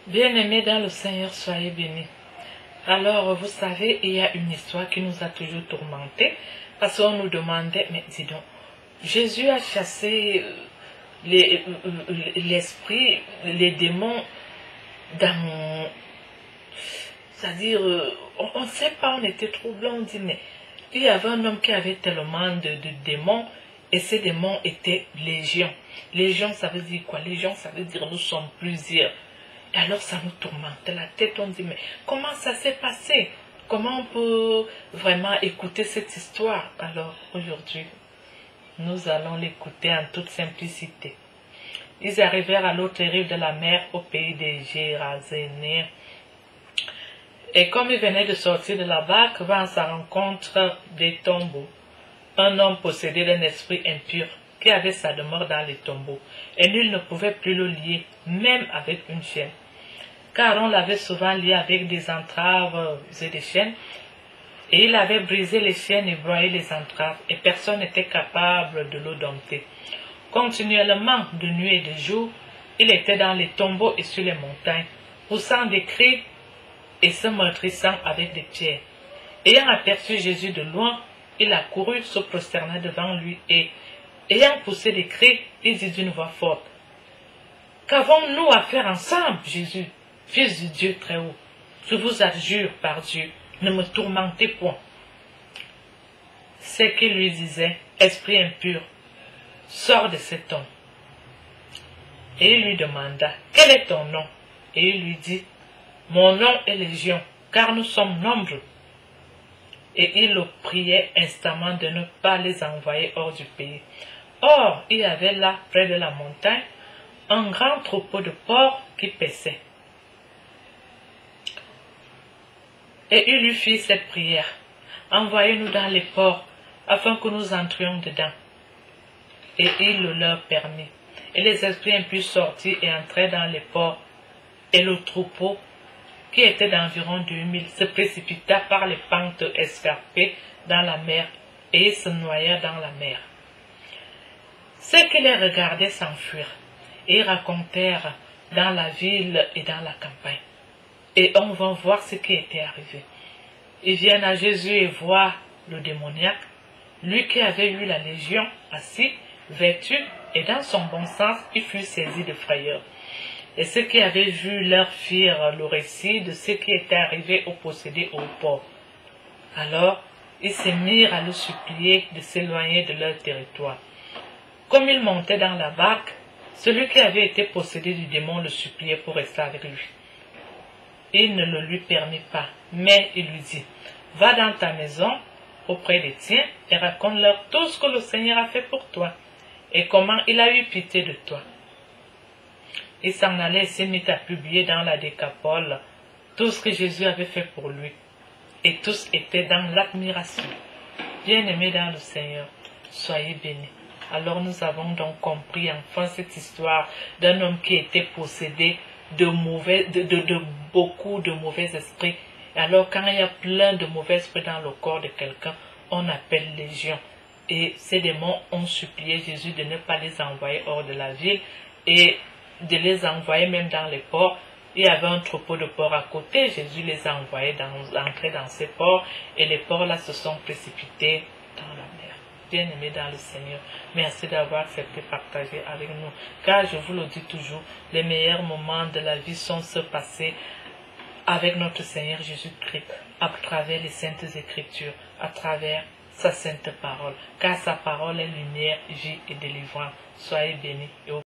Bien-aimés dans le Seigneur, soyez bénis. Alors, vous savez, il y a une histoire qui nous a toujours tourmentés, parce qu'on nous demandait, mais dis donc, Jésus a chassé l'esprit, les démons dans... C'est-à-dire, on ne sait pas, on était troublés, on dit, mais il y avait un homme qui avait tellement de démons, et ces démons étaient légions. Légion, ça veut dire quoi? Légion, ça veut dire nous sommes plusieurs. Et alors ça nous tourmentait la tête, on dit, mais comment ça s'est passé? Comment on peut vraiment écouter cette histoire? Alors aujourd'hui, nous allons l'écouter en toute simplicité. Ils arrivèrent à l'autre rive de la mer, au pays des Géraséniens. Et comme ils venaient de sortir de la barque, va à sa rencontre des tombeaux. Un homme possédé d'un esprit impur, qui avait sa demeure dans les tombeaux, et nul ne pouvait plus le lier, même avec une chaîne. Car on l'avait souvent lié avec des entraves et des chaînes, et il avait brisé les chaînes et broyé les entraves, et personne n'était capable de le dompter. Continuellement, de nuit et de jour, il était dans les tombeaux et sur les montagnes, poussant des cris et se meurtrissant avec des pierres. Ayant aperçu Jésus de loin, il accourut, se prosterna devant lui, et, ayant poussé des cris, il dit d'une voix forte, « Qu'avons-nous à faire ensemble, Jésus, Fils du Dieu très haut? Je vous adjure par Dieu, ne me tourmentez point. » C'est qu'il lui disait, « Esprit impur, sors de cet homme. » Et il lui demanda, « Quel est ton nom? » Et il lui dit, « Mon nom est Légion, car nous sommes nombreux. » Et il le priait instamment de ne pas les envoyer hors du pays. Or, il y avait là, près de la montagne, un grand troupeau de porcs qui paissaient. Et il lui fit cette prière, « Envoyez-nous dans les porcs, afin que nous entrions dedans. » Et il le leur permit. Et les esprits impurs sortirent et entrèrent dans les porcs, et le troupeau, qui était d'environ 2000, se précipita par les pentes escarpées dans la mer, et ils se noyèrent dans la mer. Ceux qui les regardaient s'enfuirent, et ils racontèrent dans la ville et dans la campagne. Et on va voir ce qui était arrivé. Ils viennent à Jésus et voient le démoniaque, lui qui avait eu la légion, assis, vêtu, et dans son bon sens, il fut saisi de frayeur. Et ceux qui avaient vu leur firent le récit de ce qui était arrivé aux possédés au port. Alors, ils se mirent à le supplier de s'éloigner de leur territoire. Comme il montait dans la barque, celui qui avait été possédé du démon le suppliait pour rester avec lui. Il ne le lui permit pas, mais il lui dit, « Va dans ta maison, auprès des tiens, et raconte-leur tout ce que le Seigneur a fait pour toi, et comment il a eu pitié de toi. » Il s'en allait et se mit à publier dans la Décapole tout ce que Jésus avait fait pour lui. Et tous étaient dans l'admiration. Bien-aimés dans le Seigneur, soyez bénis. Alors nous avons donc compris enfin cette histoire d'un homme qui était possédé de beaucoup de mauvais esprits. Et alors quand il y a plein de mauvais esprits dans le corps de quelqu'un, on appelle légion. Et ces démons ont supplié Jésus de ne pas les envoyer hors de la ville et de les envoyer même dans les ports. Il y avait un troupeau de porcs à côté, Jésus les a envoyés entrer dans ces ports, et les porcs là se sont précipités dans la mer. Bien-aimés dans le Seigneur, merci d'avoir accepté de partager avec nous, car je vous le dis toujours, les meilleurs moments de la vie sont ceux passés avec notre Seigneur Jésus-Christ, à travers les saintes écritures, à travers sa sainte parole, car sa parole est lumière, vie et délivrance. Soyez bénis et au